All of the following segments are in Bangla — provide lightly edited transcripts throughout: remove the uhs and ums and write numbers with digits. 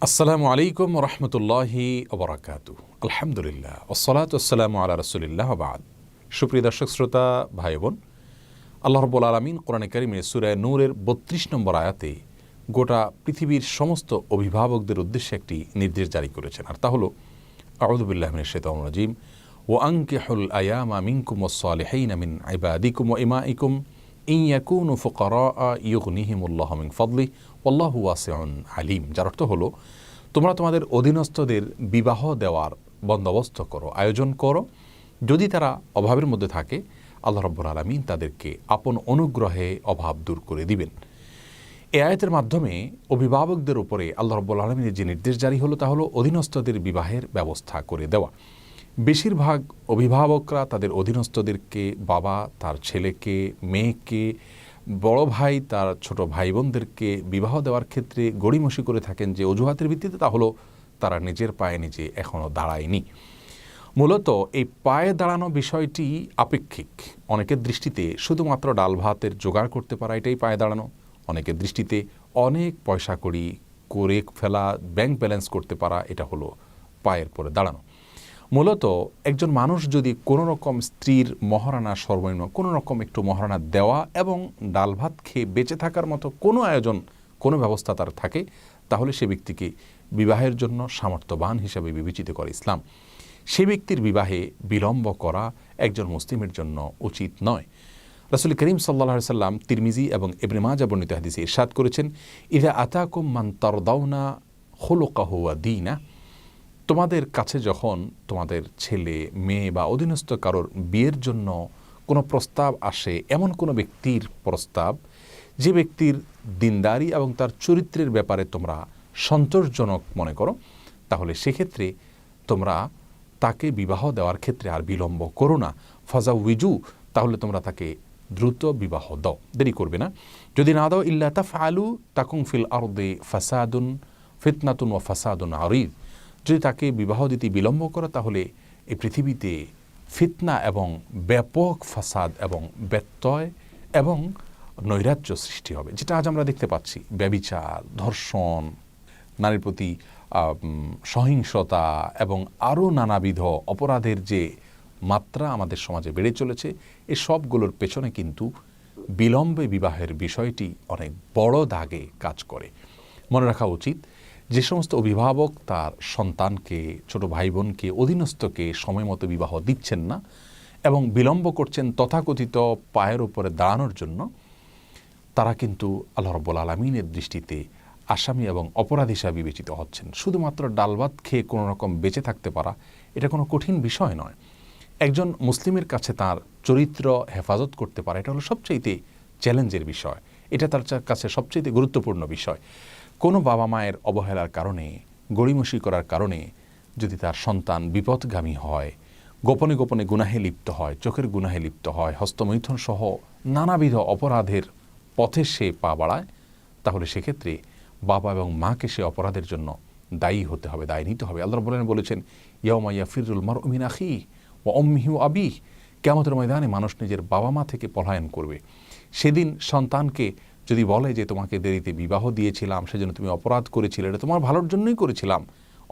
আসসালামু আলাইকুম রহমতুল্লাহি ওবরাকাতু। আলহামদুলিল্লাহ ওসসালাতু ওয়াসসালামু আলা রাসূলিল্লাহ ওয়া বা'দ। সুপ্রিয় দর্শক শ্রোতা ভাই বোন, আল্লাহ রাব্বুল আলামিন কোরআনে কারিমে সূরা নূরের ৩২ নম্বর আয়াতে গোটা পৃথিবীর সমস্ত অভিভাবকদের উদ্দেশ্যে একটি নির্দেশ জারি করেছেন, আর তা হলো আউযু বিল্লাহি মিনাশ শাইতানির রাজীম ওয়া আনকিহুল আয়ামা মিনকুম ওয়াস-সালিহিনা মিন ইবাদিকুম ওয়া ইমাইকুম ইন ইয়াকুনু ফুকারা ইউগনিহিমুল্লাহু মিন ফাদলিহি ওয়াল্লাহু ওয়াসিউন আলিম। যার অর্থ হলো, তোমরা তোমাদের অধীনস্থদের বিবাহ দেওয়ার বন্দোবস্ত করো, আয়োজন করো, যদি তারা অভাবের মধ্যে থাকে আল্লাহ রাব্বুল আলামিন তাদেরকে আপন অনুগ্রহে অভাব দূর করে দিবেন। এই আয়াতের মাধ্যমে অভিভাবকদের উপরে আল্লাহ রাব্বুল আলামিনের যে নির্দেশ জারি হলো তা হলো অধীনস্থদের বিবাহের ব্যবস্থা করে দেওয়া। বেশিরভাগ অভিভাবকরা তাদের অধীনস্থদেরকে, বাবা তার ছেলেকে, মেয়েকে, বড় ভাই তার ছোট ভাই বোনদেরকে বিবাহ দেওয়ার ক্ষেত্রে গড়িমসি করে থাকেন যে অজুহাতের ভিত্তিতে, তা হলো তারা নিজের পায়ে নিজে এখনও দাঁড়ায়নি। মূলত এই পায়ে দাঁড়ানো বিষয়টি আপেক্ষিক। অনেকের দৃষ্টিতে শুধুমাত্র ডাল ভাতের জোগাড় করতে পারা এটাই পায়ে দাঁড়ানো, অনেকের দৃষ্টিতে অনেক পয়সা কড়ি করে ফেলা, ব্যাংক ব্যালেন্স করতে পারা, এটা হলো পায়ের পরে দাঁড়ানো। মূলত একজন মানুষ যদি কোনো রকম স্ত্রীর মহারানা, সর্বনিম্ন কোনো রকম একটু মহারানা দেওয়া এবং ডাল ভাত খেয়ে বেঁচে থাকার মতো কোনো আয়োজন, কোনো ব্যবস্থা তার থাকে, তাহলে সে ব্যক্তিকে বিবাহের জন্য সামর্থ্যবান হিসাবে বিবেচিত করে ইসলাম। সে ব্যক্তির বিবাহে বিলম্ব করা একজন মুসলিমের জন্য উচিত নয়। রাসূল করিম সাল্লাল্লাহু আলাইহি সাল্লাম তিরমিজি এবং ইবনে মাজাহ বর্ণিত হাদিসে ইরশাদ করেছেন, ইযা আতাকুম মান তারদাউনা খুলুকাহু ওয়া দীনা, তোমাদের কাছে যখন তোমাদের ছেলে, মেয়ে বা অধীনস্থ কারোর বিয়ের জন্য কোনো প্রস্তাব আসে, এমন কোনো ব্যক্তির প্রস্তাব যে ব্যক্তির দিনদারি এবং তার চরিত্রের ব্যাপারে তোমরা সন্তোষজনক মনে করো, তাহলে সেক্ষেত্রে তোমরা তাকে বিবাহ দেওয়ার ক্ষেত্রে আর বিলম্ব করো না। ফাজাউইজু, তাহলে তোমরা তাকে দ্রুত বিবাহ দাও, দেরি করবে না। যদি না দাও, ইল্লা তাফআলু তাকুন ফিল আরদি ফাসাদুন ফিতনাতুন ওয়া ফাসাদুন আরিদ, যদি তাকে বিবাহ দিতে বিলম্ব করো তাহলে এই পৃথিবীতে ফিতনা এবং ব্যাপক ফাসাদ এবং ব্যত্যয় এবং নৈরাজ্য সৃষ্টি হবে, যেটা আজ আমরা দেখতে পাচ্ছি। ব্যভিচার, ধর্ষণ, নারীর প্রতি সহিংসতা এবং আরও নানাবিধ অপরাধের যে মাত্রা আমাদের সমাজে বেড়ে চলেছে, এই সবগুলোর পেছনে কিন্তু বিলম্বে বিবাহের বিষয়টি অনেক বড় দাগে কাজ করে। মনে রাখা উচিত, যে সমস্ত অভিভাবক তার সন্তানকে, ছোট ভাই বোনকে, অধীনস্থকে সময় মতো বিবাহ দিচ্ছেন না এবং বিলম্ব করছেন তথাকথিত পায়ের উপরে দাঁড়ানোর জন্য, তারা কিন্তু আল্লাহ রাব্বুল আলামিনের দৃষ্টিতে আসামি এবং অপরাধ হিসাবে বিবেচিত হচ্ছেন। শুধুমাত্র ডাল ভাত খেয়ে কোনো রকম বেঁচে থাকতে পারা এটা কোনো কঠিন বিষয় নয়। একজন মুসলিমের কাছে তার চরিত্র হেফাজত করতে পারা এটা হলো সবচাইতে চ্যালেঞ্জের বিষয়, এটা তার কাছে সবচাইতে গুরুত্বপূর্ণ বিষয়। কোনো বাবা মায়ের অবহেলার কারণে, গড়িমসি করার কারণে যদি তার সন্তান বিপদগামী হয়, গোপনে গোপনে গুনাহে লিপ্ত হয়, চোখের গুনাহে লিপ্ত হয়, হস্তমৈথুন সহ নানাবিধ অপরাধের পথে সে পা বাড়ায়, তাহলে সেক্ষেত্রে বাবা এবং মাকে সে অপরাধের জন্য দায়ী হতে হবে, দায়ী নিতে হবে। আল্লাহ রাব্বুল আলামিন বলেছেন, ইয়াউমা ইয়াফিরুল মারউ মিন আখিহি ওয়া উম্মিহি ওয়া আবিহি, কিয়ামতের ময়দানে মানুষ নিজের বাবা মা থেকে পলায়ন করবে। সেদিন সন্তানকে যদি বলে যে তোমাকে দেরিতে বিবাহ দিয়েছিলাম, সেজন্য তুমি অপরাধ করেছিলে, এটা তোমার ভালোর জন্যই করেছিলাম,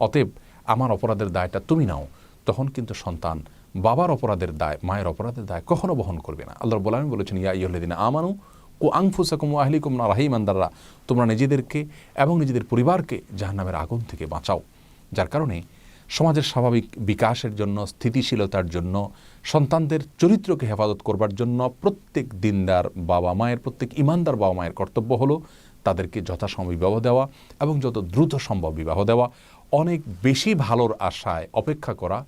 অতএব আমার অপরাধের দায়টা তুমি নাও, তখন কিন্তু সন্তান বাবার অপরাধের দায়, মায়ের অপরাধের দায় কখনো বহন করবে না। আল্লাহ রাব্বুল আলামিন বলেছেন, ইয়া আইয়ুহাল্লাযীনা আমানু কু আনফুসাকুম ওয়া আহলিকুম নারা ইমানদাররা, তোমরা নিজেদেরকে এবং নিজেদের পরিবারকে জাহান্নামের আগুন থেকে বাঁচাও। যার কারণে সমাজের স্বাভাবিক বিকাশের জন্য, স্থিতিশীলতার জন্য, সন্তানদের চরিত্রকে হেফাজত করবার জন্য প্রত্যেক দিনদার বাবা মায়ের, প্রত্যেক ইমানদার বাবা মায়ের কর্তব্য হলো তাদেরকে যথাসময় বিবাহ দেওয়া এবং যত দ্রুত সম্ভব বিবাহ দেওয়া। অনেক বেশি ভালোর আশায় অপেক্ষা করা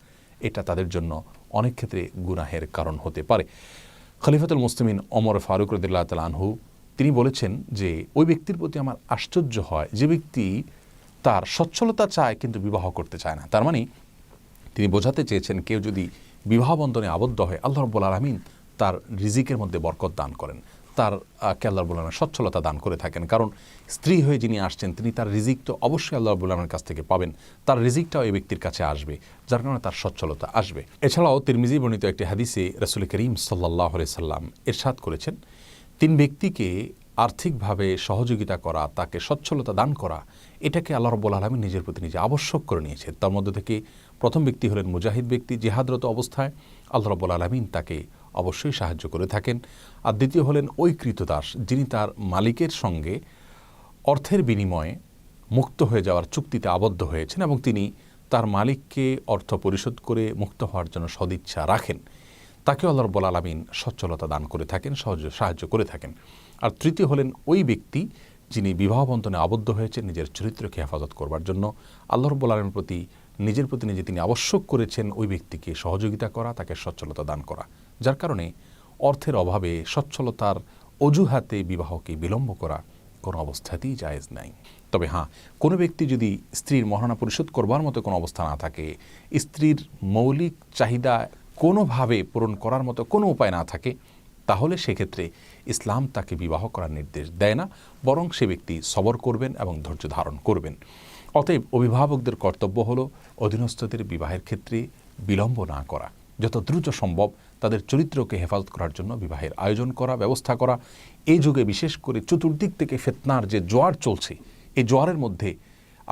এটা তাদের জন্য অনেক ক্ষেত্রে গুনাহের কারণ হতে পারে। খলিফাতুল মুসলিমিন ওমর ফারুক রাদিয়াল্লাহু তাআলা আনহু তিনি বলেছেন যে ওই ব্যক্তির প্রতি আমার আশ্চর্য হয় যে ব্যক্তি তার সচ্ছলতা চায় কিন্তু বিবাহ করতে চায় না। তার মানে তিনি বোঝাতে চেয়েছেন, কেউ যদি বিবাহ বন্ধনে আবদ্ধ হয়, আল্লাহ রাব্বুল আলামিন তার রিজিকের মধ্যে বরকত দান করেন, তার আল্লাহ রাব্বুল আলামিন সচ্ছলতা দান করে থাকেন। কারণ স্ত্রী হয়ে যিনি আসছেন তিনি তার রিজিক তো অবশ্যই আল্লাহ রাব্বুল আলামিনের কাছ থেকে পাবেন, তার রিজিকটাও এই ব্যক্তির কাছে আসবে, যার কারণে তার সচ্ছলতা আসবে। এছাড়াও তিরমিজি বর্ণিত একটি হাদিসে রাসূল করিম সাল্লাল্লাহু আলাইহি সাল্লাম ইরশাদ করেছেন, তিন ব্যক্তিকে আর্থিকভাবে সহযোগিতা করা, তাকে সচ্ছলতা দান করা, এটাকে আল্লাহ রাব্বুল আলামিন নিজের প্রতি নিজে আবশ্যক করে নিয়েছে। তার মধ্যে থেকে প্রথম ব্যক্তি হলেন মুজাহিদ ব্যক্তি, জিহাদরত অবস্থায় আল্লাহ রাব্বুল আলামিন তাকে অবশ্যই সাহায্য করে থাকেন। আর দ্বিতীয় হলেন ওই ক্রীতদাস, যিনি তার মালিকের সঙ্গে অর্থের বিনিময়ে মুক্ত হয়ে যাওয়ার চুক্তিতে আবদ্ধ হয়েছেন এবং তিনি তার মালিককে অর্থ পরিশোধ করে মুক্ত হওয়ার জন্য সদিচ্ছা রাখেন, তাকে আল্লাহ রাব্বুল আলামিন সচ্ছলতা দান করে থাকেন, সাহায্য করে থাকেন। আর তৃতীয় হলেন ওই ব্যক্তি যিনি বিবাহ বন্ধনে আবদ্ধ হয়েছেন নিজের চরিত্রকে হেফাজত করবার জন্য আল্লাহ রাব্বুল আলামিনের প্রতি নিজের প্রতি নিজে তিনি আবশ্যক করেছেন ওই ব্যক্তিকে সহযোগিতা করা, তাকে সচ্ছলতা দান করা। যার কারণে অর্থের অভাবে সচ্ছলতার অজুহাতে বিবাহকে বিলম্ব করা কোনো অবস্থাতেই জায়েজ নাই। তবে হ্যাঁ, কোনো ব্যক্তি যদি স্ত্রীর মহারণা পরিশোধ করবার মতো কোনো অবস্থা না থাকে, স্ত্রীর মৌলিক চাহিদা কোনোভাবে পূরণ করার মতো কোনো উপায় না থাকে, তাহলে সেক্ষেত্রে ইসলাম তাকে বিবাহ করার নির্দেশ দেয় না, বরং সে ব্যক্তি সবর করবেন এবং ধৈর্য ধারণ করবেন। অতএব অভিভাবকদের কর্তব্য হলো অধীনস্থদের বিবাহের ক্ষেত্রে বিলম্ব না করা, যত দ্রুত সম্ভব তাদের চরিত্রকে হেফাজত করার জন্য বিবাহের আয়োজন করা, ব্যবস্থা করা। এই যুগে বিশেষ করে চতুর্দিক থেকে ফিতনার যে জোয়ার চলছে, এই জোয়ারের মধ্যে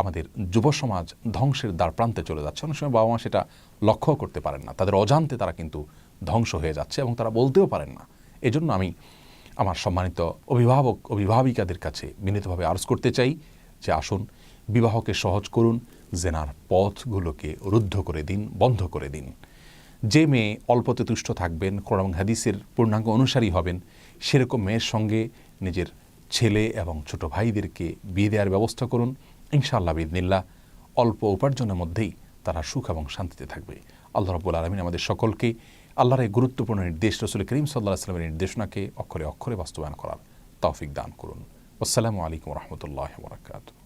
আমাদের যুব সমাজ ধ্বংসের দ্বার প্রান্তে চলে যাচ্ছে। অনেক সময় বাবা মা সেটা লক্ষ্য করতে পারেন না, তাদের অজান্তে তারা কিন্তু ধ্বংস হয়ে যাচ্ছে এবং তারা বলতেও পারেন না। এজন্য আমি আমার সম্মানিত অভিভাবক অভিভাবিকাদের কাছে বিনীতভাবে আর্জ করতে চাই যে আসুন বিবাহকে সহজ করুন, জেনার পথগুলোকে রুদ্ধ করে দিন, বন্ধ করে দিন। যে মেয়ে অল্পতে তুষ্ট থাকবেন, কোরআন এবং হাদিসের পূর্ণাঙ্গ অনুসারী হবেন, সেরকম মেয়ের সঙ্গে নিজের ছেলে এবং ছোট ভাইদেরকে বিয়ে দেওয়ার ব্যবস্থা করুন। ইনশাআল্লাহ বিইذনিল্লাহ অল্প উপার্জনের মধ্যেই তারা সুখ এবং শান্তিতে থাকবে। আল্লাহ রাব্বুল আলামিন আমাদের সকলকে আল্লাহর এই গুরুত্বপূর্ণ নির্দেশ রাসূল করিম সাল্লাল্লাহু আলাইহি ওয়াসাল্লামের নির্দেশনাকে অক্ষরে অক্ষরে বাস্তবায়ন করার তৌফিক দান করুন। আসসালামু আলাইকুম ওয়া রাহমাতুল্লাহি ওয়া বারাকাতুহু।